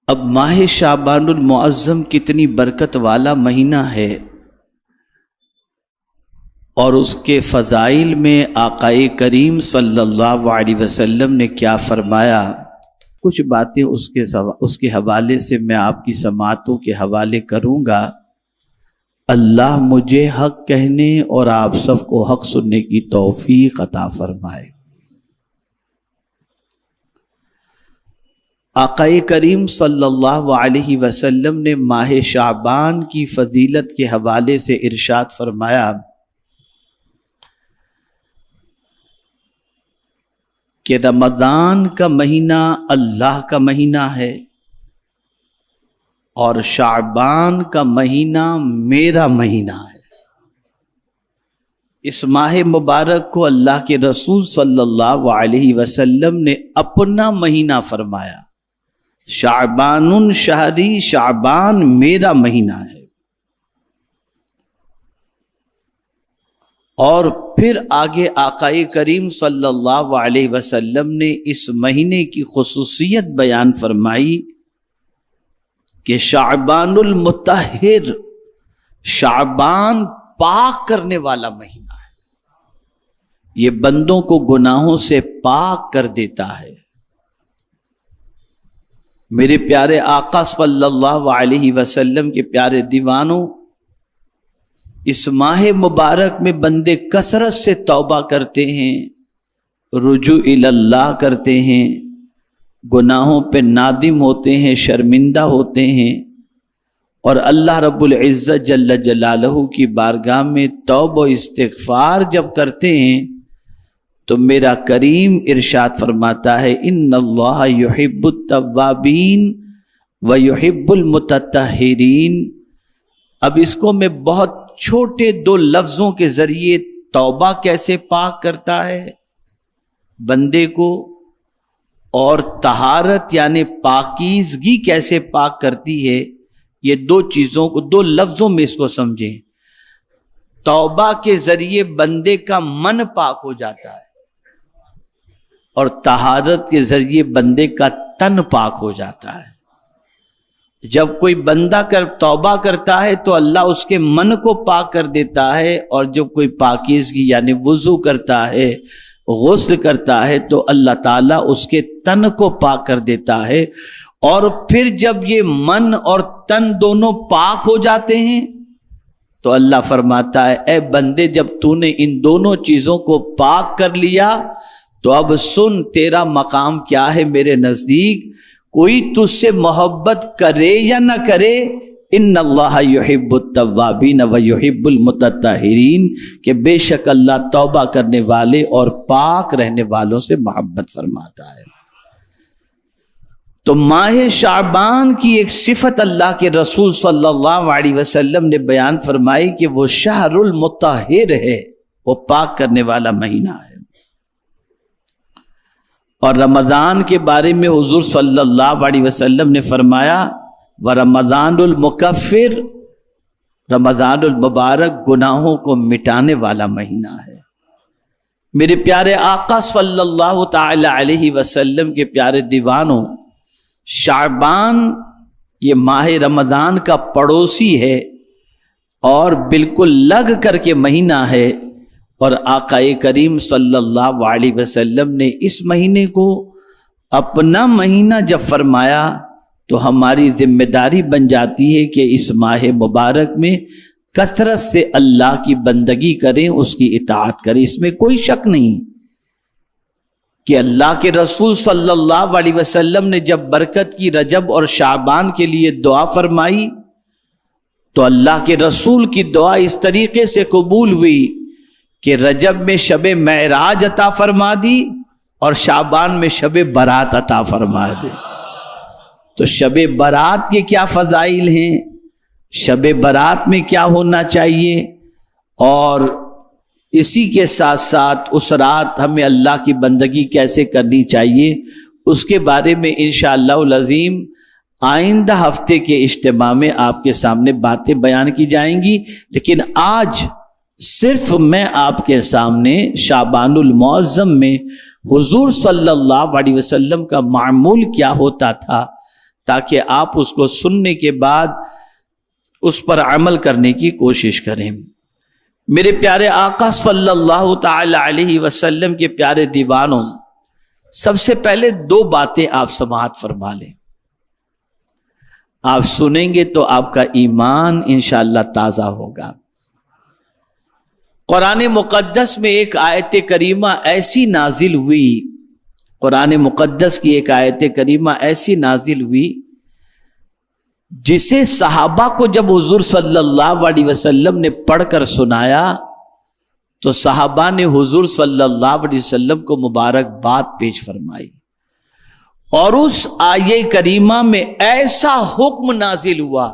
اب ماہ شعبان المعظم کتنی برکت والا مہینہ ہے، اور اس کے فضائل میں آقائے کریم صلی اللہ علیہ وسلم نے کیا فرمایا، کچھ باتیں اس کے حوالے سے میں آپ کی سماعتوں کے حوالے کروں گا۔ اللہ مجھے حق کہنے اور آپ سب کو حق سننے کی توفیق عطا فرمائے۔ آقائے کریم صلی اللہ علیہ وسلم نے ماہ شعبان کی فضیلت کے حوالے سے ارشاد فرمایا کہ رمضان کا مہینہ اللہ کا مہینہ ہے اور شعبان کا مہینہ میرا مہینہ ہے۔ اس ماہ مبارک کو اللہ کے رسول صلی اللہ علیہ وسلم نے اپنا مہینہ فرمایا، شعبان شہری، شعبان میرا مہینہ ہے۔ اور پھر آگے آقائے کریم صلی اللہ علیہ وسلم نے اس مہینے کی خصوصیت بیان فرمائی کہ شعبان المطہر، شعبان پاک کرنے والا مہینہ ہے، یہ بندوں کو گناہوں سے پاک کر دیتا ہے۔ میرے پیارے آقا صلی اللہ علیہ وسلم کے پیارے دیوانوں، اس ماہ مبارک میں بندے کثرت سے توبہ کرتے ہیں، رجوع اللہ کرتے ہیں، گناہوں پہ نادم ہوتے ہیں، شرمندہ ہوتے ہیں، اور اللہ رب العزت جل جلالہ کی بارگاہ میں توبہ و استغفار جب کرتے ہیں تو میرا کریم ارشاد فرماتا ہے ان اللہ یحب التوابین و یحب المتطہرین۔ اب اس کو میں بہت چھوٹے دو لفظوں کے ذریعے توبہ کیسے پاک کرتا ہے بندے کو، اور طہارت یعنی پاکیزگی کیسے پاک کرتی ہے، یہ دو چیزوں کو دو لفظوں میں اس کو سمجھیں۔ توبہ کے ذریعے بندے کا من پاک ہو جاتا ہے، اور طہارت کے ذریعے بندے کا تن پاک ہو جاتا ہے۔ جب کوئی بندہ توبہ کرتا ہے تو اللہ اس کے من کو پاک کر دیتا ہے، اور جب کوئی پاکیزگی یعنی وضو کرتا ہے، غسل کرتا ہے، تو اللہ تعالیٰ اس کے تن کو پاک کر دیتا ہے۔ اور پھر جب یہ من اور تن دونوں پاک ہو جاتے ہیں تو اللہ فرماتا ہے اے بندے، جب تو نے ان دونوں چیزوں کو پاک کر لیا تو اب سن تیرا مقام کیا ہے میرے نزدیک، کوئی تجھ سے محبت کرے یا نہ کرے، ان اللہ یحب التوابین و یحب المتطہرین، کہ بے شک اللہ توبہ کرنے والے اور پاک رہنے والوں سے محبت فرماتا ہے۔ تو ماہ شعبان کی ایک صفت اللہ کے رسول صلی اللہ علیہ وسلم نے بیان فرمائی کہ وہ شہر المطہر ہے، وہ پاک کرنے والا مہینہ ہے۔ اور رمضان کے بارے میں حضور صلی اللہ علیہ وسلم نے فرمایا وَرَمَضَانُ الْمُكَفِّرُ، رمضان المبارک گناہوں کو مٹانے والا مہینہ ہے۔ میرے پیارے آقا صلی اللہ تعالی علیہ وسلم کے پیارے دیوانوں، شعبان یہ ماہ رمضان کا پڑوسی ہے اور بالکل لگ کر کے مہینہ ہے، اور آقائے کریم صلی اللہ علیہ وسلم نے اس مہینے کو اپنا مہینہ جب فرمایا تو ہماری ذمہ داری بن جاتی ہے کہ اس ماہ مبارک میں کثرت سے اللہ کی بندگی کریں، اس کی اطاعت کریں۔ اس میں کوئی شک نہیں کہ اللہ کے رسول صلی اللہ علیہ وسلم نے جب برکت کی رجب اور شعبان کے لیے دعا فرمائی تو اللہ کے رسول کی دعا اس طریقے سے قبول ہوئی کہ رجب میں شب معراج عطا فرما دی اور شعبان میں شب برات عطا فرما دی۔ تو شب برات کے کیا فضائل ہیں، شب برات میں کیا ہونا چاہیے، اور اسی کے ساتھ ساتھ اس رات ہمیں اللہ کی بندگی کیسے کرنی چاہیے، اس کے بارے میں انشاءاللہ العظیم آئندہ ہفتے کے اجتماع میں آپ کے سامنے باتیں بیان کی جائیں گی۔ لیکن آج صرف میں آپ کے سامنے شعبان المعظم میں حضور صلی اللہ علیہ وسلم کا معمول کیا ہوتا تھا تاکہ آپ اس کو سننے کے بعد اس پر عمل کرنے کی کوشش کریں۔ میرے پیارے آقا صلی اللہ تعالی علیہ وسلم کے پیارے دیوانوں، سب سے پہلے دو باتیں آپ سماعت فرما لیں۔ آپ سنیں گے تو آپ کا ایمان انشاءاللہ تازہ ہوگا۔ قرآن مقدس میں ایک آیت کریمہ ایسی نازل ہوئی، قرآن مقدس کی ایک آیت کریمہ ایسی نازل ہوئی جسے صحابہ کو جب حضور صلی اللہ علیہ وسلم نے پڑھ کر سنایا تو صحابہ نے حضور صلی اللہ علیہ وسلم کو مبارکباد پیش فرمائی، اور اس آیے کریمہ میں ایسا حکم نازل ہوا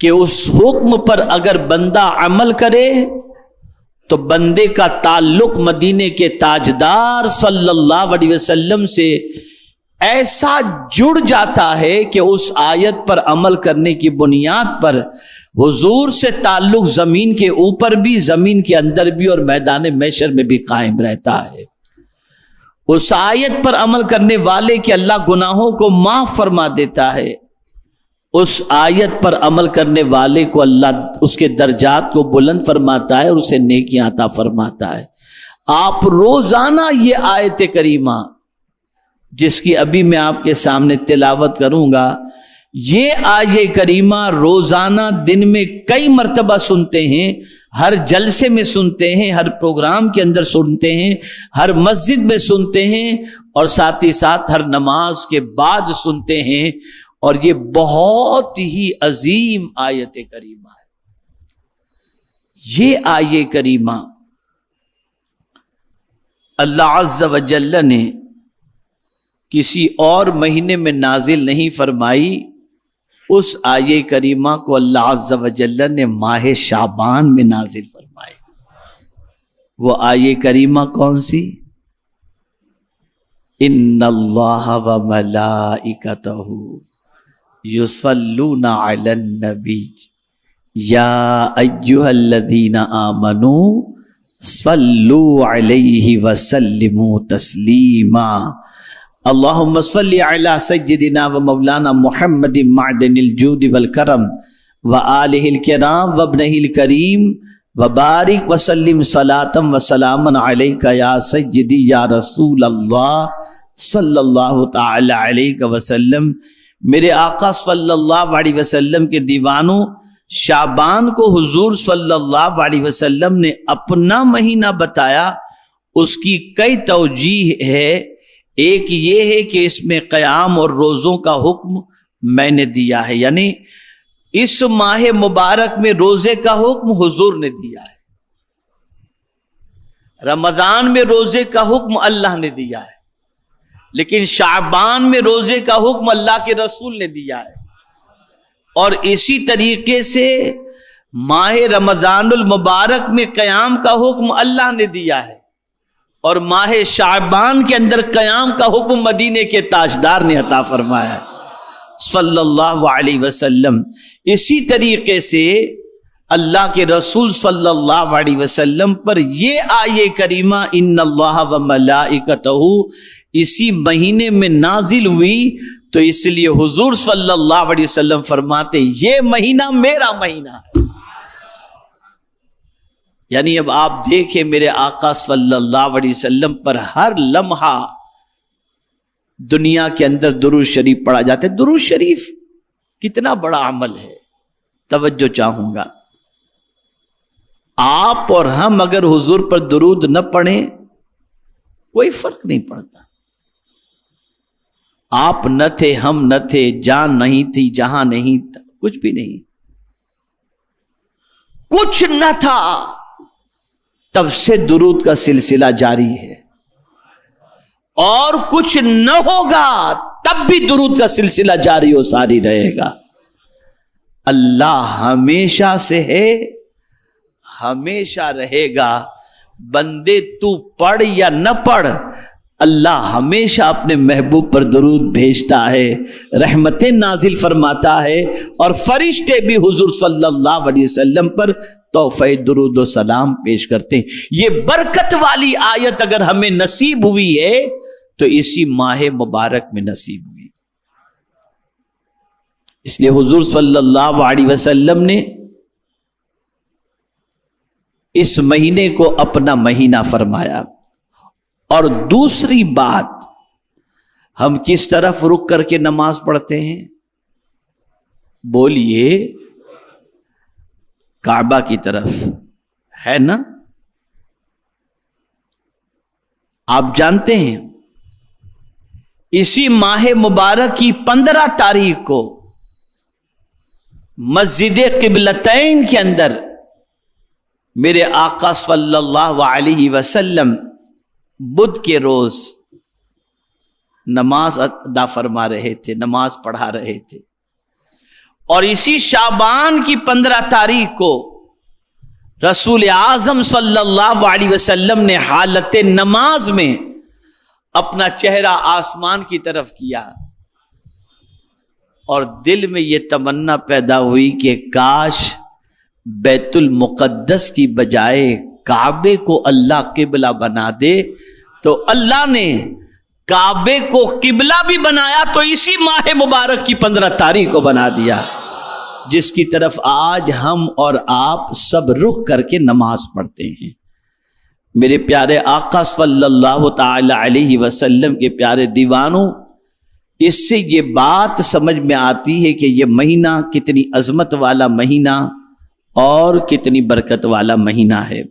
کہ اس حکم پر اگر بندہ عمل کرے تو بندے کا تعلق مدینے کے تاجدار صلی اللہ علیہ وسلم سے ایسا جڑ جاتا ہے کہ اس آیت پر عمل کرنے کی بنیاد پر حضور سے تعلق زمین کے اوپر بھی، زمین کے اندر بھی اور میدان محشر میں بھی قائم رہتا ہے۔ اس آیت پر عمل کرنے والے کے اللہ گناہوں کو معاف فرما دیتا ہے، اس آیت پر عمل کرنے والے کو اللہ اس کے درجات کو بلند فرماتا ہے اور اسے نیکیاں عطا فرماتا ہے۔ آپ روزانہ یہ آیت کریمہ جس کی ابھی میں آپ کے سامنے تلاوت کروں گا، یہ آیہ کریمہ روزانہ دن میں کئی مرتبہ سنتے ہیں، ہر جلسے میں سنتے ہیں، ہر پروگرام کے اندر سنتے ہیں، ہر مسجد میں سنتے ہیں، اور ساتھ ہی ساتھ ہر نماز کے بعد سنتے ہیں، اور یہ بہت ہی عظیم آیت کریمہ ہے۔ یہ آیہ کریمہ اللہ عز و جل نے کسی اور مہینے میں نازل نہیں فرمائی، اس آیہ کریمہ کو اللہ عز و جل نے ماہ شعبان میں نازل فرمائی۔ وہ آیہ کریمہ کون سی؟ ان اللہ و ملائکتہ یصلون علی النبی یا ایھا الذین آمنوا صلوا علیہ وسلموا تسلیما اللہم صلی علی سیدنا و مولانا محمد معدن الجود والکرم و آلہ الکرام و ابنہ الکریم و بارک وسلم صلاۃ و سلاما علیک یا سیدی یا رسول اللہ صلی اللہ تعالی علیہ وسلم۔ میرے آقا صلی اللہ علیہ وسلم کے دیوانوں، شعبان کو حضور صلی اللہ علیہ وسلم نے اپنا مہینہ بتایا، اس کی کئی توجیہ ہے۔ ایک یہ ہے کہ اس میں قیام اور روزوں کا حکم میں نے دیا ہے، یعنی اس ماہ مبارک میں روزے کا حکم حضور نے دیا ہے، رمضان میں روزے کا حکم اللہ نے دیا ہے، لیکن شعبان میں روزے کا حکم اللہ کے رسول نے دیا ہے، اور اسی طریقے سے ماہ رمضان المبارک میں قیام کا حکم اللہ نے دیا ہے، اور ماہ شعبان کے اندر قیام کا حکم مدینے کے تاجدار نے عطا فرمایا ہے صلی اللہ علیہ وسلم۔ اسی طریقے سے اللہ کے رسول صلی اللہ علیہ وسلم پر یہ آیہ کریمہ ان اللہ و ملائکتہ اسی مہینے میں نازل ہوئی، تو اس لیے حضور صلی اللہ علیہ وسلم فرماتے یہ مہینہ میرا مہینہ ہے۔ یعنی اب آپ دیکھیں میرے آقا صلی اللہ علیہ وسلم پر ہر لمحہ دنیا کے اندر درود شریف پڑھا جاتا ہے۔ درود شریف کتنا بڑا عمل ہے، توجہ چاہوں گا۔ آپ اور ہم اگر حضور پر درود نہ پڑھیں کوئی فرق نہیں پڑتا۔ آپ نہ تھے، ہم نہ تھے، جان نہیں تھی، جہاں نہیں تھا، کچھ بھی نہیں، کچھ نہ تھا، تب سے درود کا سلسلہ جاری ہے، اور کچھ نہ ہوگا تب بھی درود کا سلسلہ جاری و ساری رہے گا۔ اللہ ہمیشہ سے ہے، ہمیشہ رہے گا۔ بندے تو پڑھ یا نہ پڑھ، اللہ ہمیشہ اپنے محبوب پر درود بھیجتا ہے، رحمتیں نازل فرماتا ہے، اور فرشتے بھی حضور صلی اللہ علیہ وسلم پر تحفہ درود و سلام پیش کرتے ہیں۔ یہ برکت والی آیت اگر ہمیں نصیب ہوئی ہے تو اسی ماہ مبارک میں نصیب ہوئی۔ اس لیے حضور صلی اللہ علیہ وسلم نے اس مہینے کو اپنا مہینہ فرمایا. اور دوسری بات، ہم کس طرف رک کر کے نماز پڑھتے ہیں؟ بولیے، کعبہ کی طرف ہے نا. آپ جانتے ہیں اسی ماہ مبارک کی 15 تاریخ کو مسجد قبلتین کے اندر میرے آقا صلی اللہ علیہ وسلم بدھ کے روز نماز ادا فرما رہے تھے، نماز پڑھا رہے تھے. اور اسی شعبان کی 15 تاریخ کو رسول اعظم صلی اللہ علیہ وسلم نے حالت نماز میں اپنا چہرہ آسمان کی طرف کیا اور دل میں یہ تمنا پیدا ہوئی کہ کاش بیت المقدس کی بجائے کعبے کو اللہ قبلہ بنا دے. تو اللہ نے کعبے کو قبلہ بھی بنایا تو اسی ماہ مبارک کی 15 تاریخ کو بنا دیا، جس کی طرف آج ہم اور آپ سب رخ کر کے نماز پڑھتے ہیں. میرے پیارے آقا صلی اللہ تعالی علیہ وسلم کے پیارے دیوانوں، اس سے یہ بات سمجھ میں آتی ہے کہ یہ مہینہ کتنی عظمت والا مہینہ اور کتنی برکت والا مہینہ ہے.